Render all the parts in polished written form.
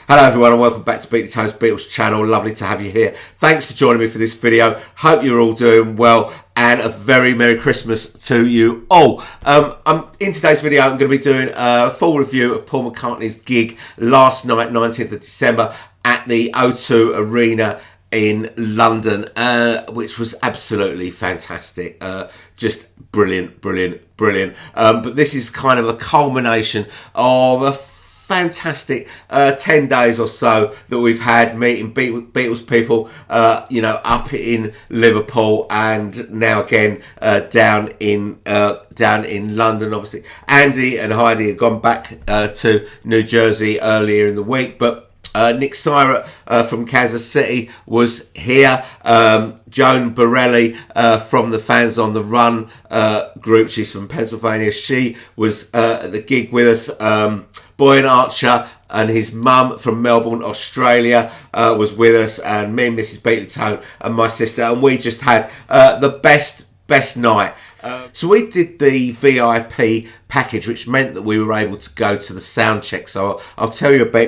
Hello everyone and welcome back to Beat the Tones Beatles channel. Lovely to have you here. Thanks for joining me for this video. Hope you're all doing well and a very Merry Christmas to you all. In today's video I'm going to be doing a full review of Paul McCartney's gig last night, 19th of December at the O2 Arena in London, which was absolutely fantastic. Just brilliant. But this is kind of a culmination of a fantastic 10 days or so that we've had meeting Beatles people, up in Liverpool and now again down in London. Obviously, Andy and Heidi had gone back to New Jersey earlier in the week, but Nick Syrett from Kansas City was here. Joan Borelli from the Fans on the Run group, she's from Pennsylvania. She was at the gig with us. Boyan Archer and his mum from Melbourne, Australia was with us, and me and Mrs. Beatletone and my sister, and we just had the best night. So we did the VIP package, which meant that we were able to go to the Soundcheck. So I'll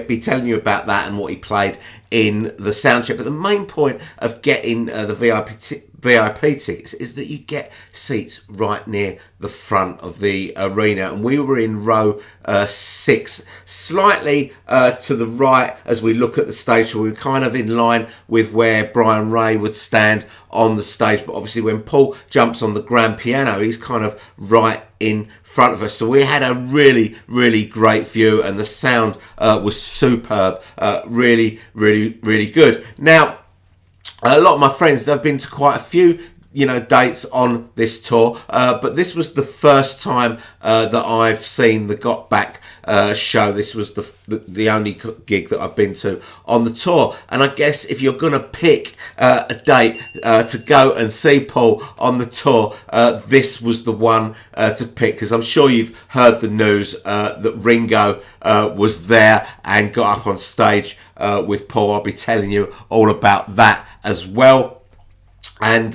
be telling you about that and what he played in the Soundcheck. But the main point of getting the VIP tickets is that you get seats right near the front of the arena, and we were in row 6, slightly to the right as we look at the stage, so we were kind of in line with where Brian Ray would stand on the stage. But obviously when Paul jumps on the grand piano, he's kind of right in front of us, so we had a really great view, and the sound was superb. Really good. Now, a lot of my friends, they've been to quite a few dates on this tour, but this was the first time that I've seen the Got Back show. This was the only gig that I've been to on the tour, and I guess if you're going to pick a date to go and see Paul on the tour, this was the one to pick, because I'm sure you've heard the news that Ringo was there and got up on stage with Paul. I'll be telling you all about that as well. And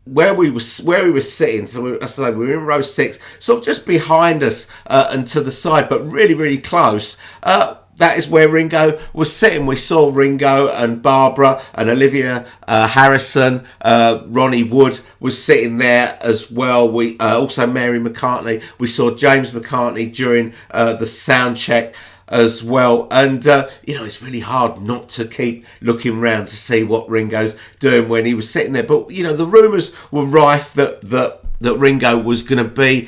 where we were sitting, so we were in row 6, sort of just behind us and to the side, but really close. That is where Ringo was sitting. We saw Ringo and Barbara and Olivia Harrison. Ronnie Wood was sitting there as well. We also Mary McCartney. We saw James McCartney during the Soundcheck as well, and it's really hard not to keep looking around to see what Ringo's doing when he was sitting there. But the rumours were rife that Ringo was going to be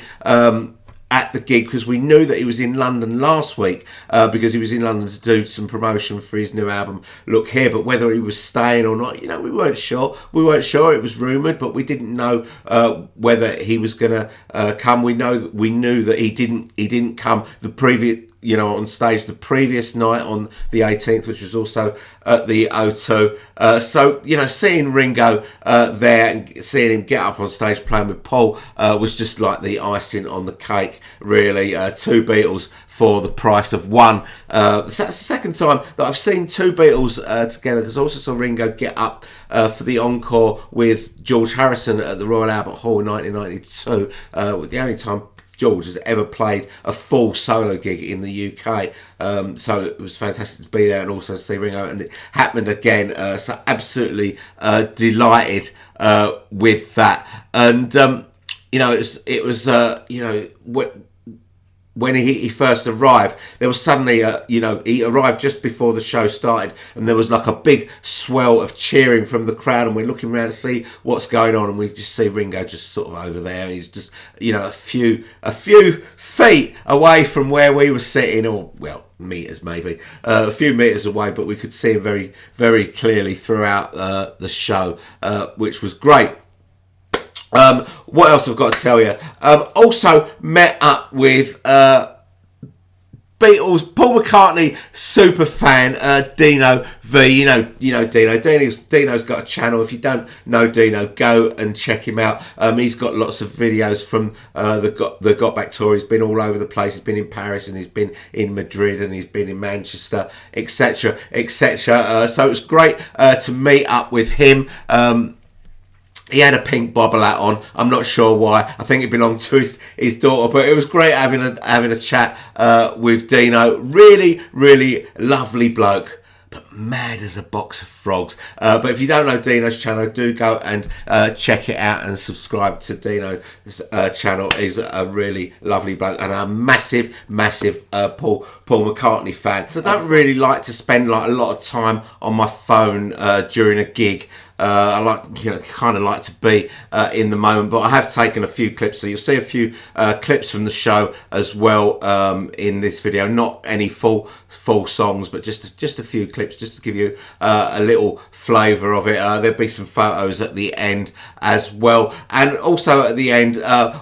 at the gig, because we knew that he was in London last week, because he was in London to do some promotion for his new album Look Here. But whether he was staying or not, we weren't sure. It was rumoured, but we didn't know whether he was going to come. We knew that he didn't come the previous on stage the previous night on the 18th, which was also at the O2. So, seeing Ringo there and seeing him get up on stage playing with Paul was just like the icing on the cake, really. 2 Beatles for the price of one. That's the second time that I've seen 2 Beatles together, because I also saw Ringo get up for the encore with George Harrison at the Royal Albert Hall in 1992. The only time George has ever played a full solo gig in the UK, so it was fantastic to be there and also to see Ringo, and it happened again. So absolutely delighted with that, and it was when he first arrived, there was suddenly he arrived just before the show started, and there was like a big swell of cheering from the crowd, and we're looking around to see what's going on, and we just see Ringo just sort of over there. He's just a few feet away from where we were sitting, or meters maybe, a few meters away, but we could see him very clearly throughout the show, which was great. What else I've got to tell you? Also met up with Beatles, Paul McCartney super fan, Dino V. Dino. Dino's got a channel. If you don't know Dino, go and check him out. He's got lots of videos from the Got Back tour. He's been all over the place. He's been in Paris, and he's been in Madrid, and he's been in Manchester, etc. So it was great to meet up with him. He had a pink bobble hat on. I'm not sure why. I think it belonged to his daughter. But it was great having a chat with Dino. Really, really lovely bloke. But mad as a box of frogs. But if you don't know Dino's channel, do go and check it out and subscribe to Dino's channel. He's a really lovely bloke and a massive Paul McCartney fan. So I don't really like to spend like a lot of time on my phone during a gig. I kind of like to be in the moment, but I have taken a few clips, so you'll see a few clips from the show as well in this video. Not any full songs, but just a few clips, just to give you a little flavour of it. There'll be some photos at the end as well, and also at the end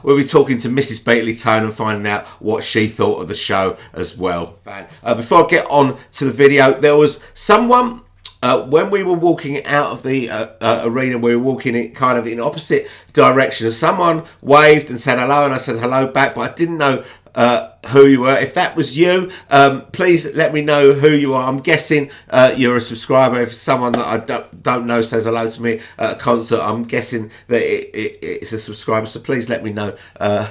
we'll be talking to Mrs. Beatley-Tone and finding out what she thought of the show as well. Before I get on to the video, there was someone. When we were walking out of the arena, we were walking in kind of in opposite directions. Someone waved and said hello, and I said hello back, but I didn't know who you were. If that was you, please let me know who you are. I'm guessing you're a subscriber. If someone that I don't know says hello to me at a concert, I'm guessing that it's a subscriber. So please let me know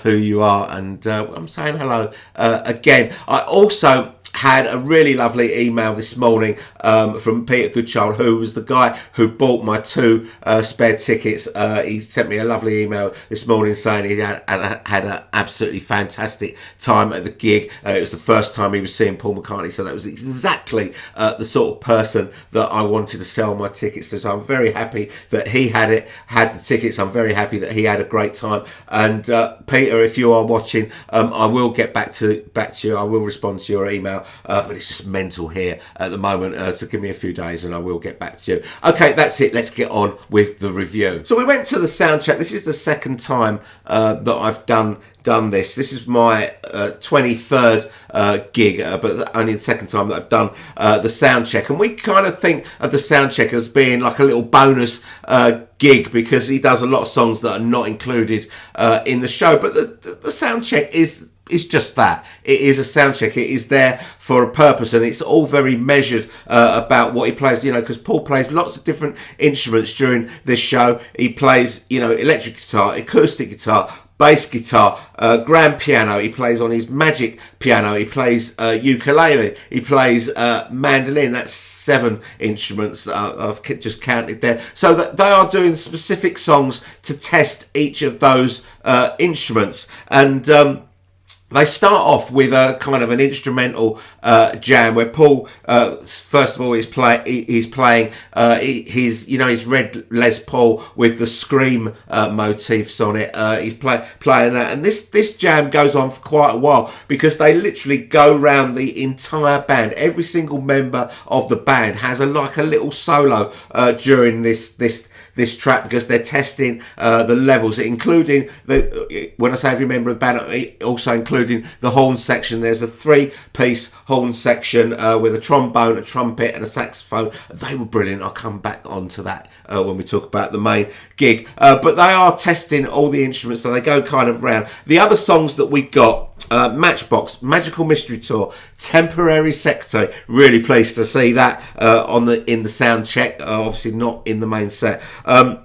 who you are. And I'm saying hello again. I also had a really lovely email this morning from Peter Goodchild, who was the guy who bought my 2 spare tickets. He sent me a lovely email this morning saying he had an absolutely fantastic time at the gig. It was the first time he was seeing Paul McCartney, so that was exactly the sort of person that I wanted to sell my tickets to. So I'm very happy that he had the tickets. I'm very happy that he had a great time. And Peter, if you are watching, I will get back to you. I will respond to your email. But it's just mental here at the moment, so give me a few days and I will get back to you. Okay, that's it. Let's get on with the review. So we went to the Soundcheck. This is the second time that I've done this. This is my 23rd gig, but only the second time that I've done the Soundcheck. And we kind of think of the Soundcheck as being like a little bonus gig because he does a lot of songs that are not included in the show. But the Soundcheck is just that. It is a sound check. It is there for a purpose, and it's all very measured about what he plays, because Paul plays lots of different instruments during this show. He plays, electric guitar, acoustic guitar, bass guitar, grand piano. He plays on his magic piano. He plays ukulele. He plays mandolin. That's 7 instruments I've just counted there. So that they are doing specific songs to test each of those instruments. And they start off with a kind of an instrumental jam where Paul, first of all, he's playing his red Les Paul with the scream motifs on it. He's playing that, and this jam goes on for quite a while because they literally go round the entire band. Every single member of the band has a little solo during this track because they're testing the levels, including when I say every member of the band, also including the horn section. There's a 3-piece horn section with a trombone, a trumpet and a saxophone. They were brilliant. I'll come back onto that when we talk about the main gig. But they are testing all the instruments, so they go kind of round. The other songs that we got, Matchbox, Magical Mystery Tour, Temporary Secretary. Really pleased to see that in the sound check. Obviously not in the main set.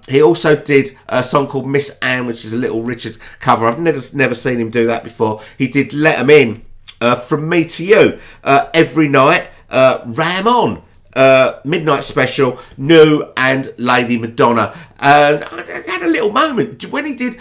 He also did a song called Miss Anne, which is a Little Richard cover. I've never seen him do that before. He did Let 'Em In, From Me to You, Every Night, Ram On, Midnight Special, New, and Lady Madonna. And I had a little moment when he did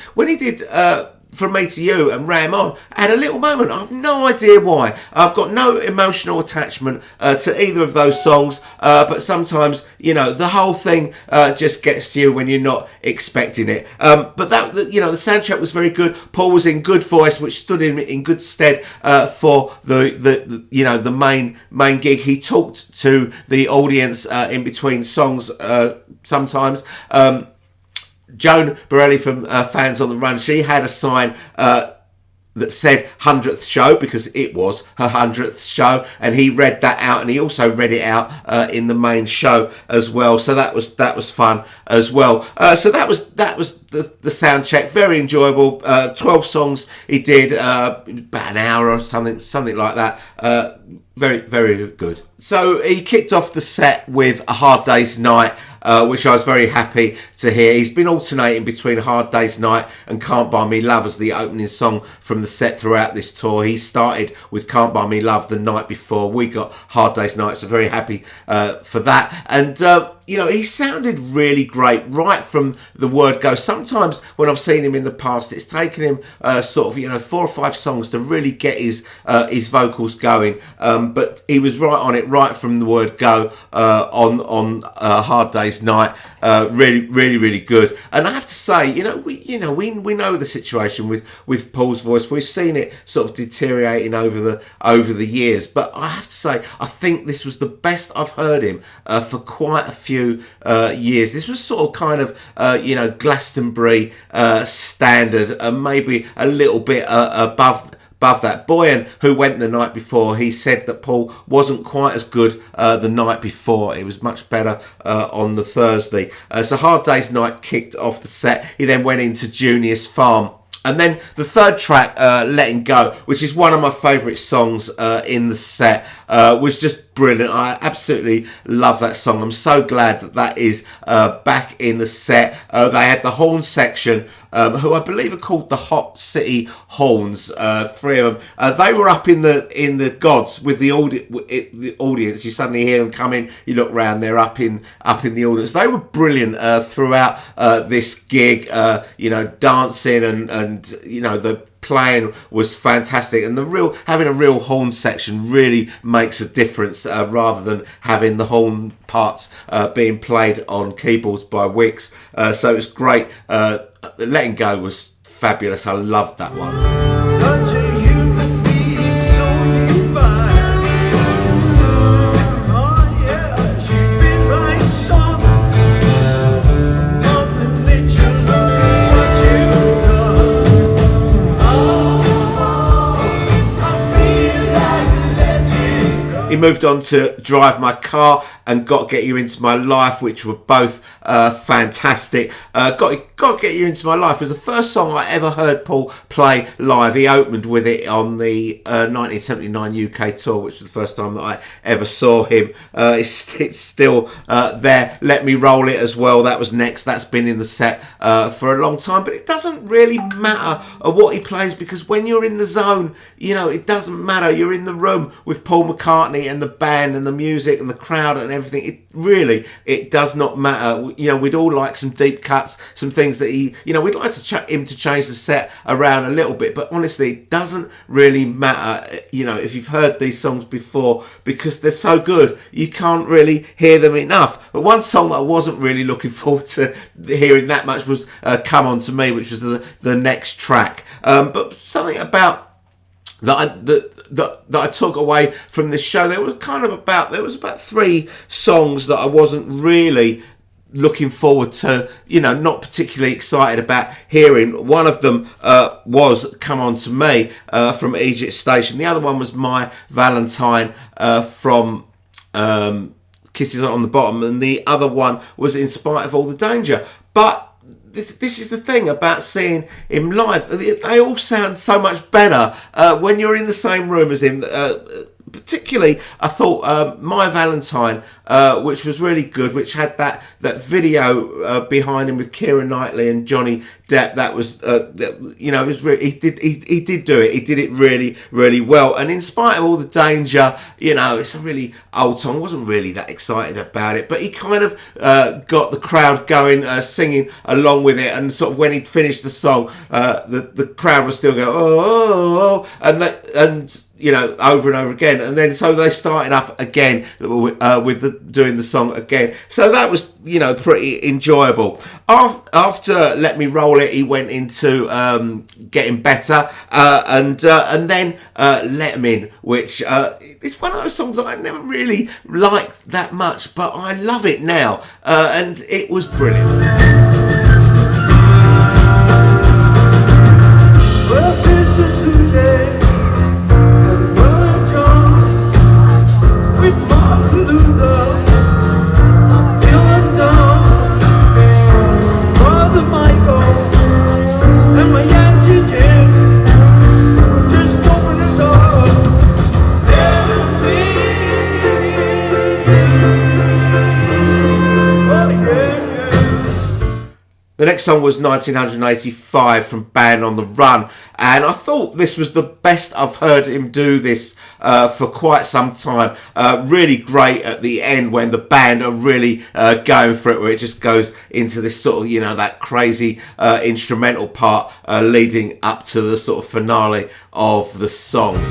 From Me to You and Ram On. I had a little moment. I have no idea why. I've got no emotional attachment to either of those songs, but sometimes, the whole thing just gets to you when you're not expecting it. But the soundtrack was very good. Paul was in good voice, which stood him in good stead for the main gig. He talked to the audience in between songs sometimes. Joan Borelli from Fans on the Run, she had a sign that said 100th show because it was her 100th show, and he read that out, and he also read it out in the main show as well. So that was fun as well. So that was the sound check. Very enjoyable. 12 songs he did, about an hour or something like that. Very, very good. So he kicked off the set with A Hard Day's Night. which I was very happy to hear. He's been alternating between Hard Day's Night and Can't Buy Me Love as the opening song from the set throughout this tour. He started with Can't Buy Me Love the night before. We got Hard Day's Night, so very happy for that. And he sounded really great right from the word go. Sometimes when I've seen him in the past, it's taken him 4 or 5 songs to really get his vocals going. But he was right on it right from the word go on Hard Day's Night. Really, really, really good. And I have to say, we know the situation with Paul's voice. We've seen it sort of deteriorating over the years. But I have to say, I think this was the best I've heard him for quite a few years. This was sort of kind of Glastonbury standard, and maybe a little bit above that. Boyan, who went the night before, he said that Paul wasn't quite as good the night before. It was much better on the Thursday. So Hard Day's Night kicked off the set. He then went into Junior's Farm. And then the third track, Letting Go, which is one of my favourite songs in the set, was just brilliant. I absolutely love that song. I'm so glad that is back in the set. They had the horn section, who I believe are called the Hot City Horns. 3 of them. They were up in the gods with the audience. You suddenly hear them come in. You look round, they're up in the audience. They were brilliant throughout this gig. Dancing and the playing was fantastic, and having a real horn section really makes a difference rather than having the horn parts being played on keyboards by Wicks. So it was great. Letting Go was fabulous. I loved that one. He moved on to Drive My Car and Got to Get You Into My Life, which were both fantastic. Got to Get You Into My Life was the first song I ever heard Paul play live. He opened with it on the 1979 UK tour, which was the first time that I ever saw him. It's still there. Let Me Roll It as well. That was next. That's been in the set for a long time. But it doesn't really matter what he plays, because when you're in the zone, it doesn't matter. You're in the room with Paul McCartney and the band and the music and the crowd and everything. It does not matter. We'd all like some deep cuts, some things that we'd like him to change the set around a little bit, but honestly, it doesn't really matter, if you've heard these songs before, because they're so good, you can't really hear them enough. But one song that I wasn't really looking forward to hearing that much was Come On To Me, which was the next track. But something about that I took away from this show, there was about 3 songs that I wasn't really looking forward to, not particularly excited about hearing. One of them was Come On To Me from Egypt Station. The other one was My Valentine from Kisses on the Bottom, and the other one was In Spite of All the Danger. But this is the thing about seeing him live. They all sound so much better when you're in the same room as him. Particularly, I thought My Valentine, which was really good, which had that video behind him with Keira Knightley and Johnny Depp. That was, it was really, he did do it. He did it really, really well. And In Spite of All the Danger, it's a really old song. I wasn't really that excited about it, but he kind of got the crowd going, singing along with it. And sort of when he'd finished the song, the crowd was still going, oh, and over and over again, and then so they started up again with doing the song again. So that was pretty enjoyable. After Let Me Roll It, he went into Getting Better, and then Let 'Em In, which is one of those songs that I never really liked that much, but I love it now, and it was brilliant. Well, Sister Susie, next song was 1985 from Band on the Run, and I thought this was the best I've heard him do this for quite some time. Really great at the end when the band are really going for it, where it just goes into this sort of, that crazy instrumental part leading up to the sort of finale of the song.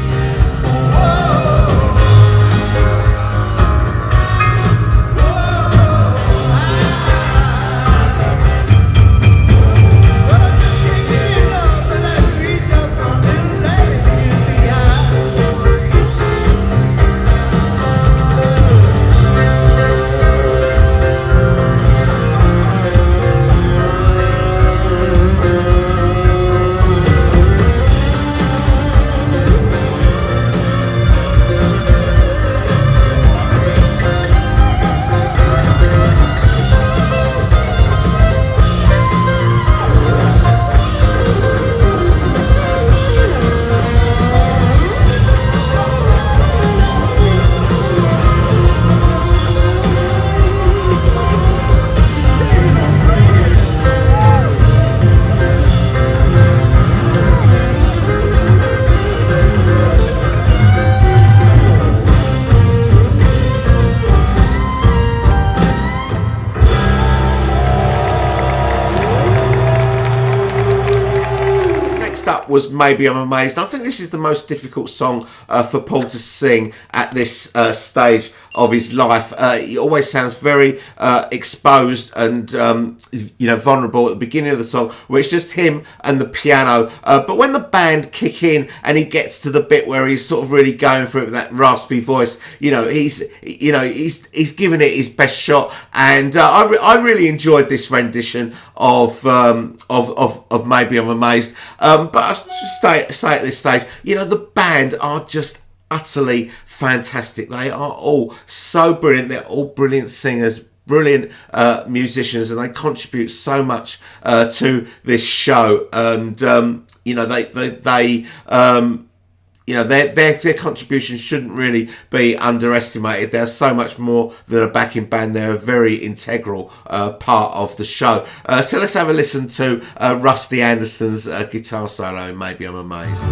Up was Maybe I'm Amazed. And I think this is the most difficult song for Paul to sing at this stage of his life. He always sounds very exposed and vulnerable at the beginning of the song, where it's just him and the piano. But when the band kick in and he gets to the bit where he's sort of really going for it with that raspy voice, he's giving it his best shot. And I really enjoyed this rendition of Maybe I'm Amazed. But I just say at this stage, the band are just utterly fantastic. They are all so brilliant. They're all brilliant singers, brilliant musicians, and they contribute so much to this show. And their contribution shouldn't really be underestimated. They're so much more than a backing band. They're a very integral part of the show. So let's have a listen to Rusty Anderson's guitar solo in Maybe I'm Amazed.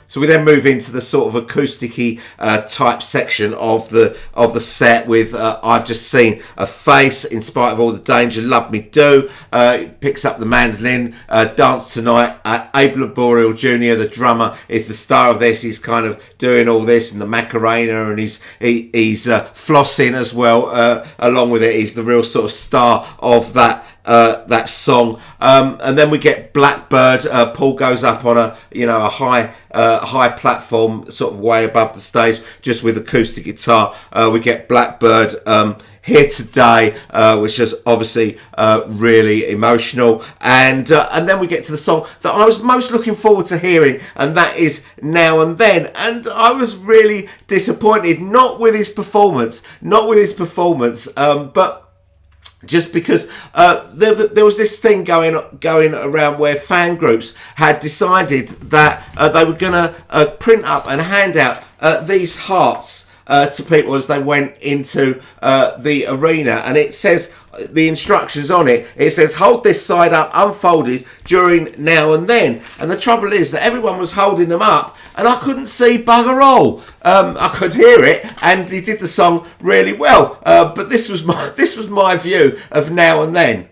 So we then move into the sort of acoustic-y type section of the set with I've Just Seen a Face, In Spite of All the Danger, Love Me Do. Picks up the mandolin, Dance Tonight. Abel Boreal Jr., the drummer, is the star of this. He's kind of doing all this and the Macarena, and he's flossing as well. Along with it, he's the real sort of star of that song, and then we get Blackbird. Paul goes up on a high platform, sort of way above the stage, just with acoustic guitar. We get Blackbird, Here Today, which is obviously really emotional, and then we get to the song that I was most looking forward to hearing, and that is Now and Then. And I was really disappointed, not with his performance, but just because there was this thing going around where fan groups had decided that they were going to print up and hand out these hearts to people as they went into the arena, and it says, the instructions on it, it says, hold this side up unfolded during Now and Then. And the trouble is that everyone was holding them up and I couldn't see bugger all. I could hear it, and he did the song really well, but this was my view of Now and Then.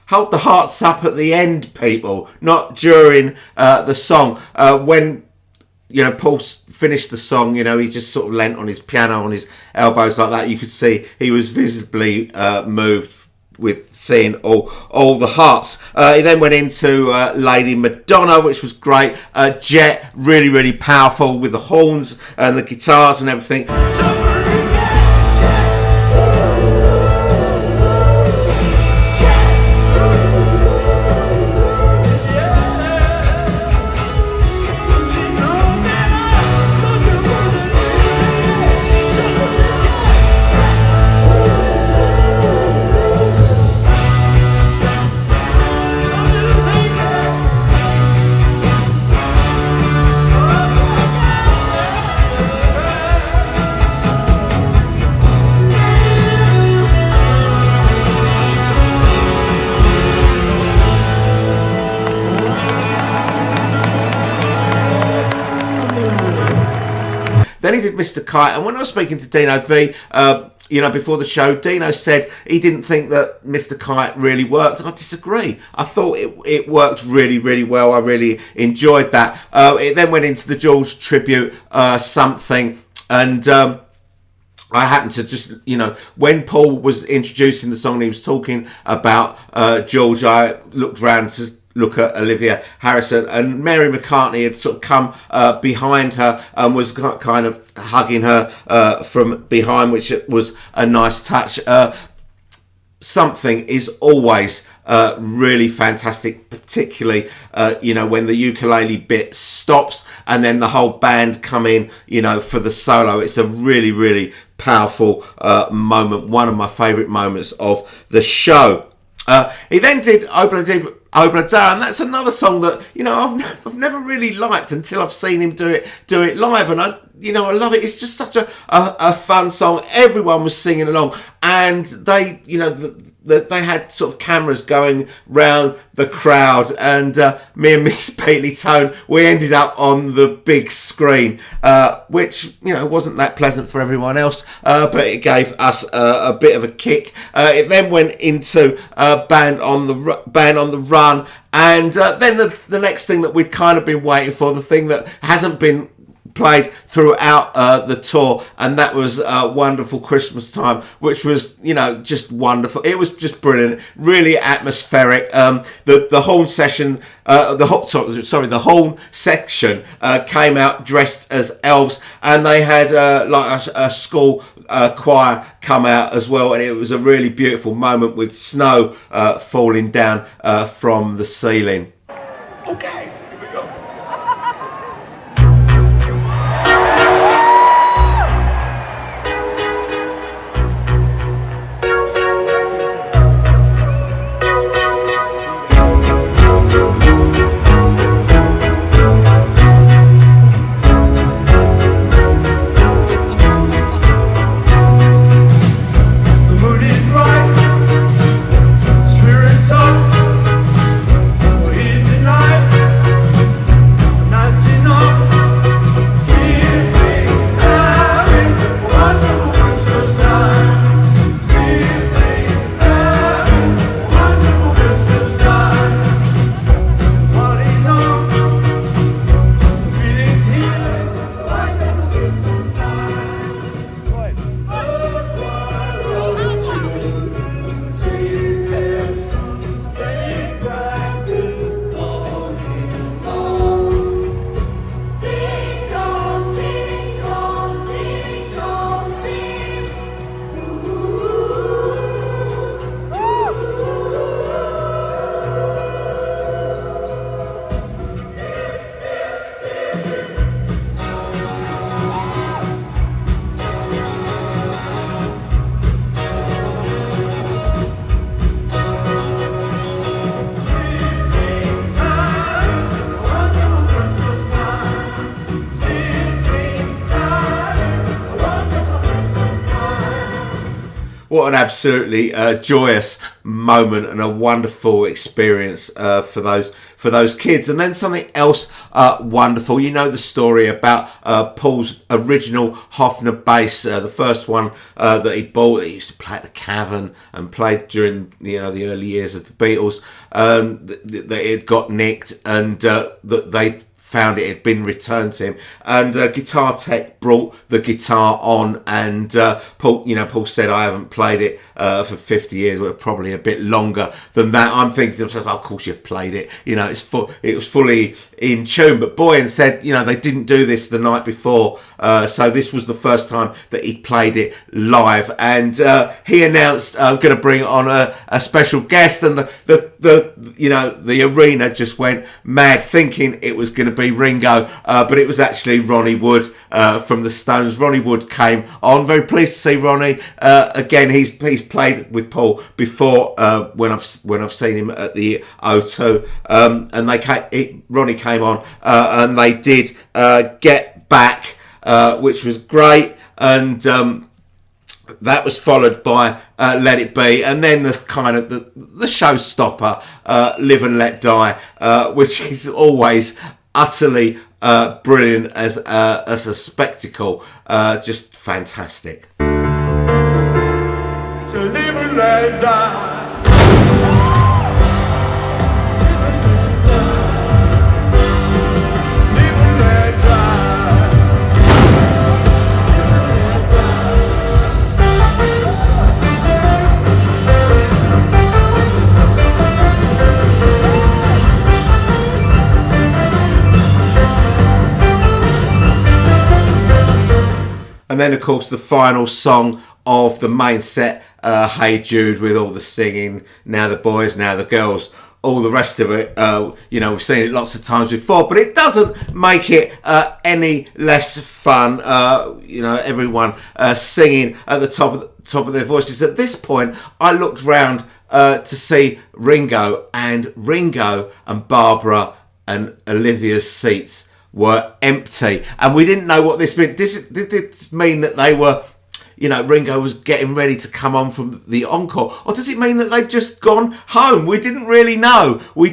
Hold the hearts up at the end, people, not during the song. When Paul finished the song, he just sort of leant on his piano on his elbows like that. You could see he was visibly moved, with seeing all the hearts. He then went into Lady Madonna, which was great. Jet, really, really powerful with the horns and the guitars and everything. Then he did Mr. Kite, and when I was speaking to Dino V, before the show, Dino said he didn't think that Mr. Kite really worked, and I disagree. I thought it worked really, really well. I really enjoyed that. It then went into the George tribute, Something, and I happened to just, when Paul was introducing the song and he was talking about George, I looked around to look at Olivia Harrison, and Mary McCartney had sort of come behind her and was kind of hugging her from behind, which was a nice touch. Something is always really fantastic, particularly when the ukulele bit stops and then the whole band come in for the solo. It's a really, really powerful moment, one of my favourite moments of the show. He then did Obla Da, and that's another song that I've never really liked until I've seen him do it live, and I love it. It's just such a fun song. Everyone was singing along, and they they had sort of cameras going round the crowd, and me and Miss Peatley Tone, we ended up on the big screen, which wasn't that pleasant for everyone else, but it gave us a bit of a kick. It then went into Band on the Run, and then the next thing that we'd kind of been waiting for, the thing that hasn't been played throughout the tour, and that was Wonderful Christmas Time, which was just wonderful. It was just brilliant, really atmospheric. The horn session, the horn section came out dressed as elves, and they had a school choir come out as well, and it was a really beautiful moment with snow falling down from the ceiling. Okay, here we go. What an absolutely joyous moment and a wonderful experience for those kids. And then something else wonderful. You know the story about Paul's original Hofner bass, the first one that he bought. He used to play at the Cavern and played during the early years of the Beatles. That it got nicked, and that they found it had been returned to him, and guitar tech brought the guitar on, and Paul said, I haven't played it for 50 years, well, probably a bit longer than that. I'm thinking to myself, oh, of course you've played it, it was fully in tune. But Boyan said, they didn't do this the night before, so this was the first time that he played it live, and he announced, I'm going to bring on a special guest, and the arena just went mad, thinking it was going to be Ringo, but it was actually Ronnie Wood from the Stones. Ronnie Wood came on. Very pleased to see Ronnie again. He's played with Paul before when I've seen him at the O2, and Ronnie came on and they did Get Back, which was great, and that was followed by Let It Be, and then the kind of the showstopper, Live and Let Die, which is always utterly brilliant as a spectacle, just fantastic. So live and let die. And then, of course, the final song of the main set, Hey Jude, with all the singing, now the boys, now the girls, all the rest of it. We've seen it lots of times before, but it doesn't make it any less fun. Everyone singing at the top of their voices. At this point, I looked round to see Ringo and Barbara and Olivia's seats were empty, and we didn't know what this meant. Did this mean that they were, Ringo was getting ready to come on from the encore, or does it mean that they'd just gone home? We didn't really know. It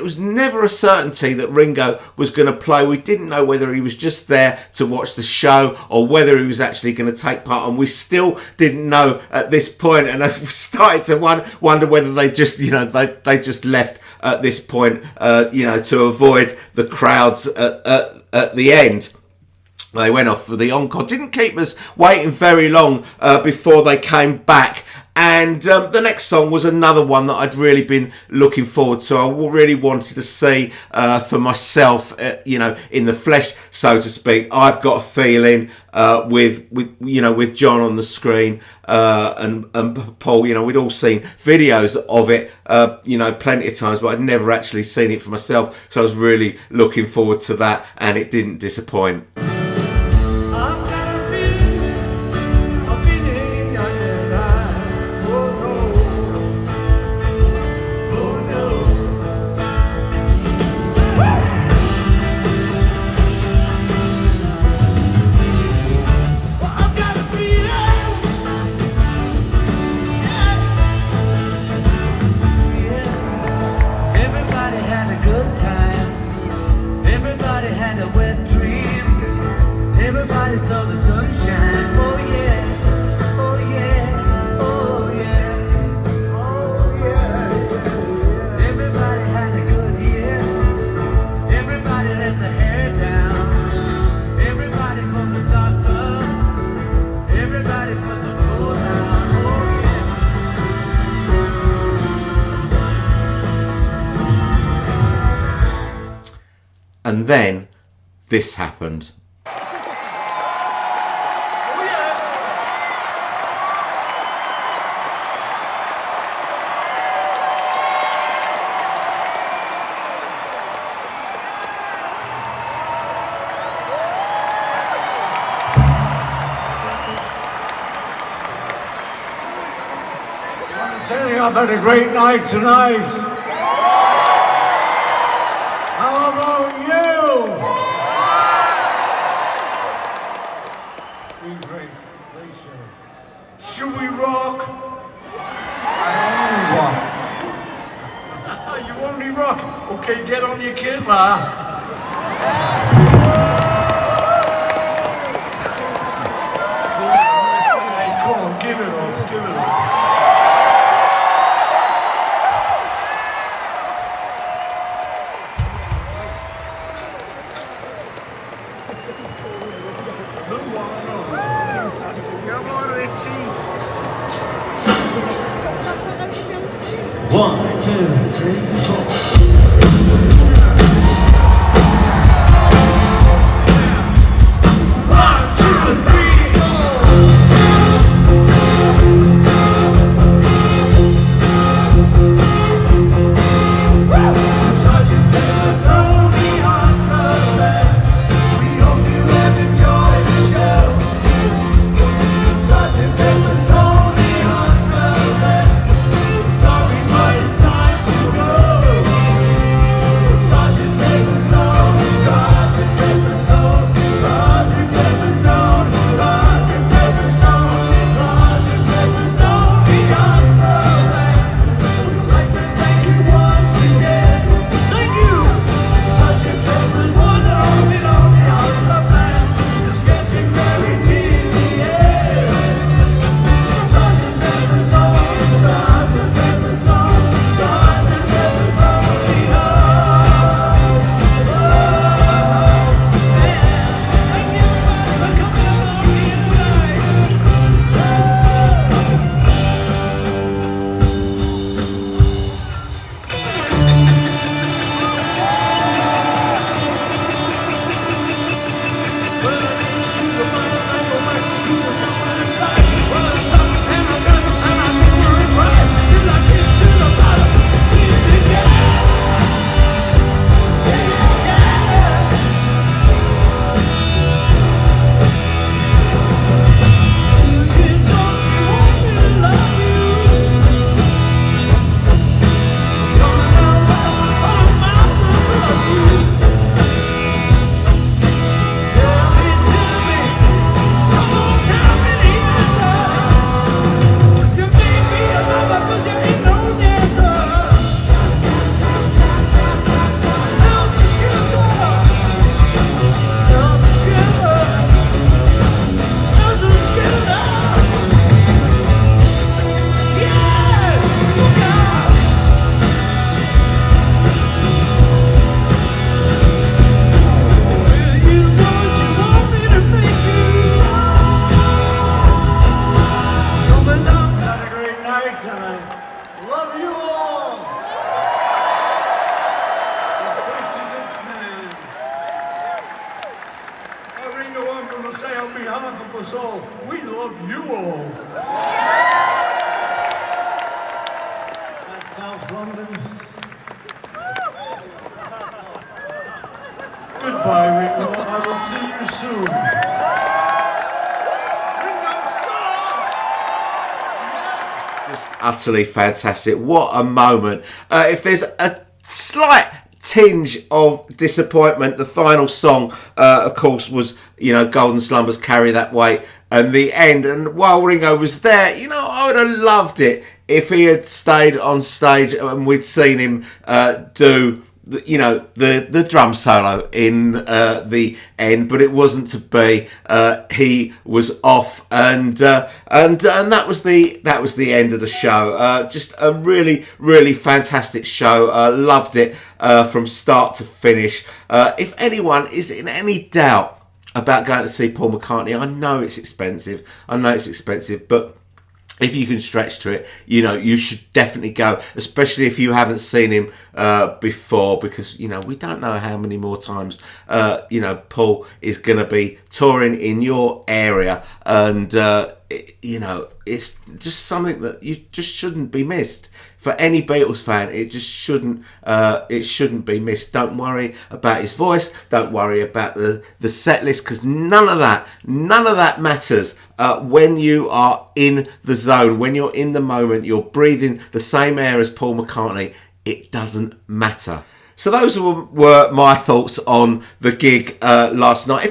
was never a certainty that Ringo was going to play. We didn't know whether he was just there to watch the show or whether he was actually going to take part, and we still didn't know at this point. And I started to wonder whether they just, they just left at this point, to avoid the crowds at the end. They went off for the encore. Didn't keep us waiting very long before they came back. And the next song was another one that I'd really been looking forward to. I really wanted to see for myself, in the flesh, so to speak. I've Got a Feeling with John on the screen and Paul. We'd all seen videos of it, plenty of times, but I'd never actually seen it for myself. So I was really looking forward to that, and it didn't disappoint. Saw the sunshine, oh yeah, oh yeah, oh yeah, oh yeah. Everybody had a good year. Everybody let the hair down. Everybody put the socks up. Everybody put the clothes on, oh yeah. And then this happened. I've had a great night tonight. How about you? Doing great. Should we rock? I only rock. You only rock? Okay, get on your kid, la. Hey, come on, give it up, give it up. One, two, three, four. Love you all! Especially this man. Ringo, I'm going to say on behalf of us all, we love you all. Is that South London? Goodbye, Ringo. I will see you soon. Just utterly fantastic. What a moment. If there's a slight tinge of disappointment, the final song, of course, was, Golden Slumbers Carry That Weight, and the end. And while Ringo was there, I would have loved it if he had stayed on stage and we'd seen him do the drum solo in the end, but it wasn't to be. He was off, and that was the end of the show. Just a really, really fantastic show. Loved it from start to finish. If anyone is in any doubt about going to see Paul McCartney, I know it's expensive, but if you can stretch to it, you should definitely go, especially if you haven't seen him before, because, we don't know how many more times, Paul is going to be touring in your area. And, it's just something that you just shouldn't be missed. For any Beatles fan, it just shouldn't be missed. Don't worry about his voice. Don't worry about the set list, because none of that matters when you are in the zone, when you're in the moment, you're breathing the same air as Paul McCartney. It doesn't matter. So those were my thoughts on the gig last night.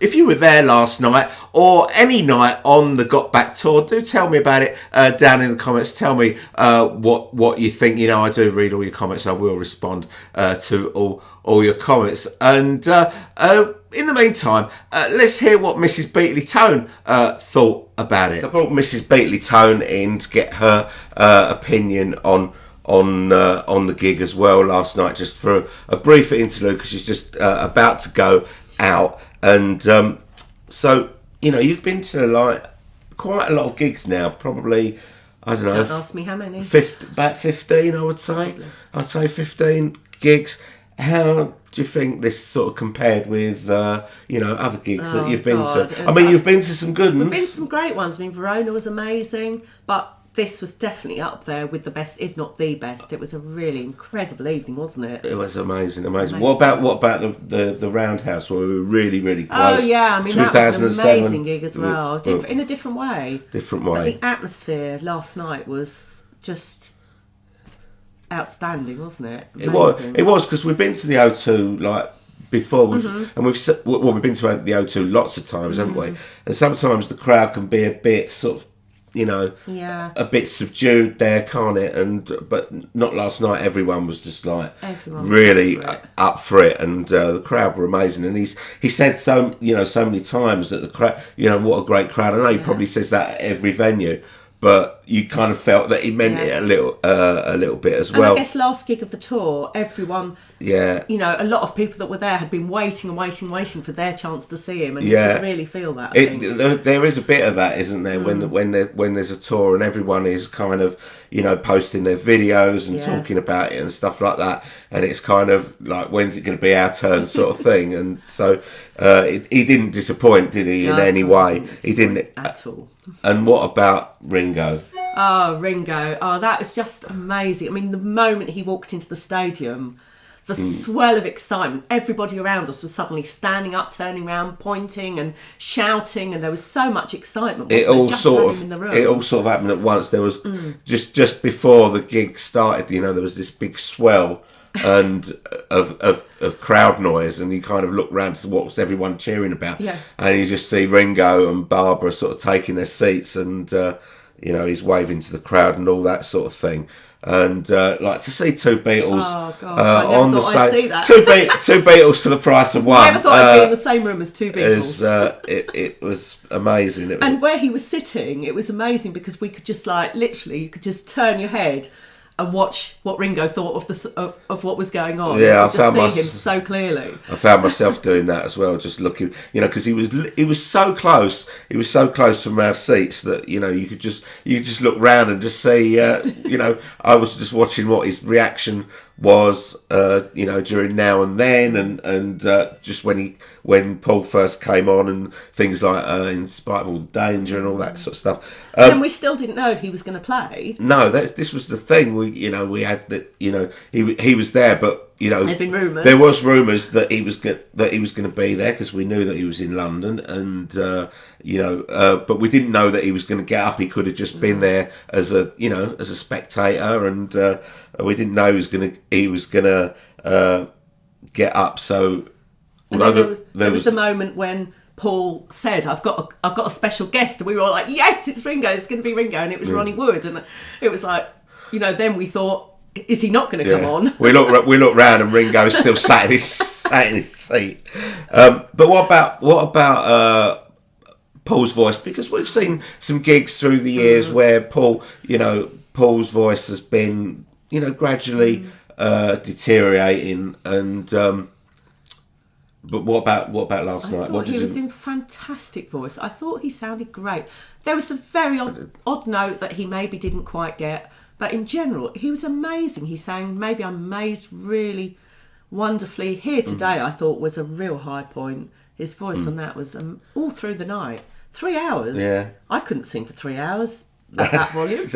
If you were there last night or any night on the Got Back tour, do tell me about it down in the comments. Tell me what you think. I do read all your comments. I will respond to all your comments. And in the meantime, let's hear what Mrs. Beatley-Tone thought about it. I brought Mrs. Beatley-Tone in to get her opinion on the gig as well last night, just for a brief interlude, because she's just about to go out. And so you know, you've been to like quite a lot of gigs now. Probably, I don't know. Don't ask me how many. About 15, I would say. Probably. I'd say 15 gigs. How do you think this sort of compared with, you know, other gigs that you've been to? I mean, you've been to some good ones. We've been to some great ones. I mean, Verona was amazing, but this was definitely up there with the best, if not the best. It was a really incredible evening, wasn't it? It was amazing. What about the Roundhouse where we were really, really close? Oh yeah, I mean that was an amazing gig as well. In a different way. Different way. But the atmosphere last night was just outstanding, wasn't it? Amazing. It was because we've been to the O2 like before, and we've been to the O2 lots of times, haven't we? And sometimes the crowd can be a bit sort of, you know, a bit subdued there, can't it? But not last night. Everyone was just like really up for it, and the crowd were amazing. And he said so many times that the crowd, you know, what a great crowd. I know he probably says that at every venue, but you kind of felt that he meant it a little bit as well. And I guess last gig of the tour, everyone, you know, a lot of people that were there had been waiting for their chance to see him, and you could really feel that. I think. There is a bit of that, isn't there? When there's a tour and everyone is kind of, you know, posting their videos and talking about it and stuff like that, and it's kind of like, when's it going to be our turn, sort of thing. And so he didn't disappoint, did he? In any way, he didn't at all. And what about Ringo? Oh, Ringo. Oh, that was just amazing. I mean, the moment he walked into the stadium, the swell of excitement, everybody around us was suddenly standing up, turning around, pointing and shouting, and there was so much excitement. It all sort of happened at once. There was just before the gig started, you know, there was this big swell and of crowd noise, and you kind of look round to what's everyone cheering about, and you just see Ringo and Barbara sort of taking their seats, and you know, he's waving to the crowd and all that sort of thing. And like to see two Beatles on the same two Beatles for the price of one. I never thought I'd be in the same room as two Beatles. It was amazing. And where he was sitting, it was amazing because we could just like literally, you could just turn your head and watch what Ringo thought of what was going on. Yeah, I found see him so clearly. I found myself doing that as well, just looking, you know, because he was so close. He was so close from our seats that, you know, you could just look round and just see, you know, I was just watching what his reaction was, you know, during Now and Then, and just when Paul first came on and things like In Spite of All the Danger and all that sort of stuff. And we still didn't know if he was going to play. No, this was the thing. We had that. You know, he was there, but you know, there'd been rumours. There was rumours that he was going to be there because we knew that he was in London, and you know, but we didn't know that he was going to get up. He could have just been there as a spectator, and we didn't know he was going to get up. So there was the moment when Paul said, "I've got a special guest," and we were all like, "Yes, it's Ringo! It's going to be Ringo!" And it was Ronnie Wood, and it was like, you know, then we thought, is he not going to come on? We looked round and Ringo's still sat in his seat. But what about Paul's voice? Because we've seen some gigs through the years where Paul's voice has been, you know, gradually deteriorating, and but what about last night? I thought he was in fantastic voice. I thought he sounded great. There was the very odd note that he maybe didn't quite get, but in general, he was amazing. He sang Maybe I'm Amazed really wonderfully. Here Today, I thought, was a real high point. His voice on that was all through the night. 3 hours. Yeah. I couldn't sing for 3 hours at that volume.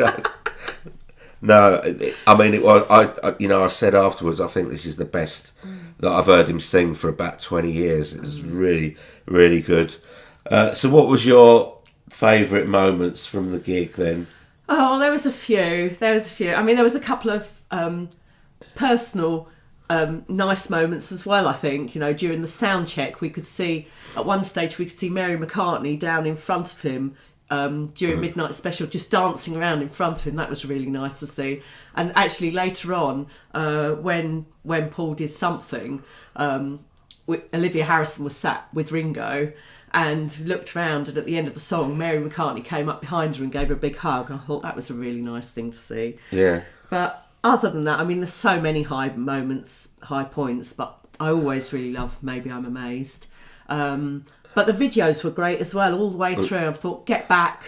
No, I mean, it was. I said afterwards, I think this is the best that I've heard him sing for about 20 years. It was really, really good. So, what was your favourite moments from the gig then? Oh, there was a few. I mean, there was a couple of personal nice moments as well, I think. You know, during the Soundcheck, at one stage we could see Mary McCartney down in front of him during Midnight Special, just dancing around in front of him. That was really nice to see. And actually later on, when Paul did something, Olivia Harrison was sat with Ringo and looked around, and at the end of the song, Mary McCartney came up behind her and gave her a big hug. I thought that was a really nice thing to see. Yeah. But other than that, I mean, there's so many high moments, high points, but I always really love Maybe I'm Amazed. But the videos were great as well, all the way through. I thought, Get Back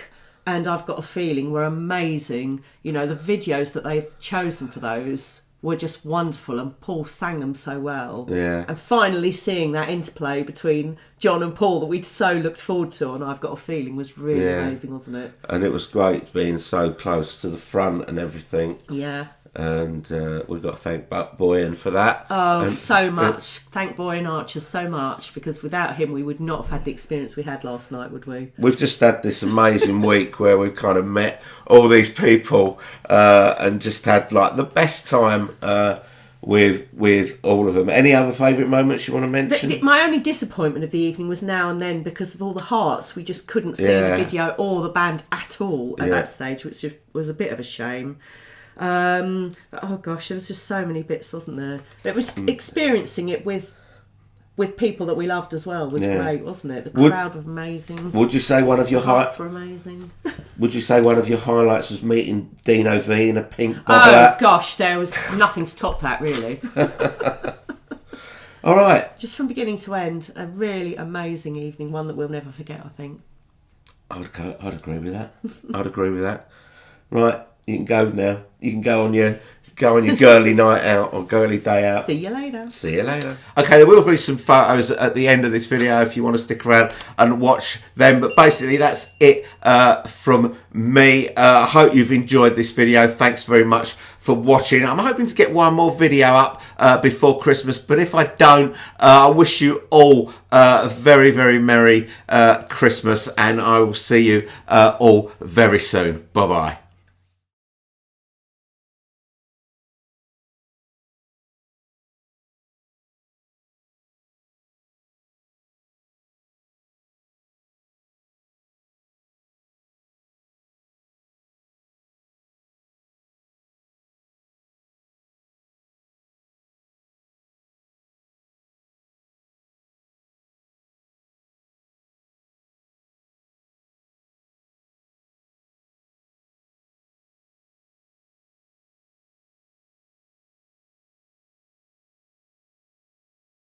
and I've Got a Feeling were amazing. You know, the videos that they've chosen for those were just wonderful, and Paul sang them so well. Yeah. And finally seeing that interplay between John and Paul that we'd so looked forward to on I've Got a Feeling was really amazing, wasn't it? And it was great being so close to the front and everything. Yeah. And we've got to thank Buck Boyan for that. Oh, and, so much. Thank Boyan Archer so much, because without him we would not have had the experience we had last night, would we? We've just had this amazing week where we've kind of met all these people and just had like the best time with all of them. Any other favourite moments you want to mention? My only disappointment of the evening was now and then, because of all the hearts, we just couldn't see the video or the band at all at that stage, which was a bit of a shame. Oh gosh, there was just so many bits, wasn't there? It was experiencing it with people that we loved as well was great, wasn't it? The crowd was amazing. Would you say one of your hearts were amazing? Would you say one of your highlights was meeting Dino V in a pink bubble hat? Gosh, there was nothing to top that, really. All right. Just from beginning to end, a really amazing evening, one that we'll never forget, I think. I'd agree with that. I'd agree with that. Right. You can go now. You can go on your girly night out or girly day out. See you later. See you later. Okay, there will be some photos at the end of this video if you want to stick around and watch them. But basically, that's it from me. I hope you've enjoyed this video. Thanks very much for watching. I'm hoping to get one more video up before Christmas. But if I don't, I wish you all a very, very Merry Christmas. And I will see you all very soon. Bye-bye.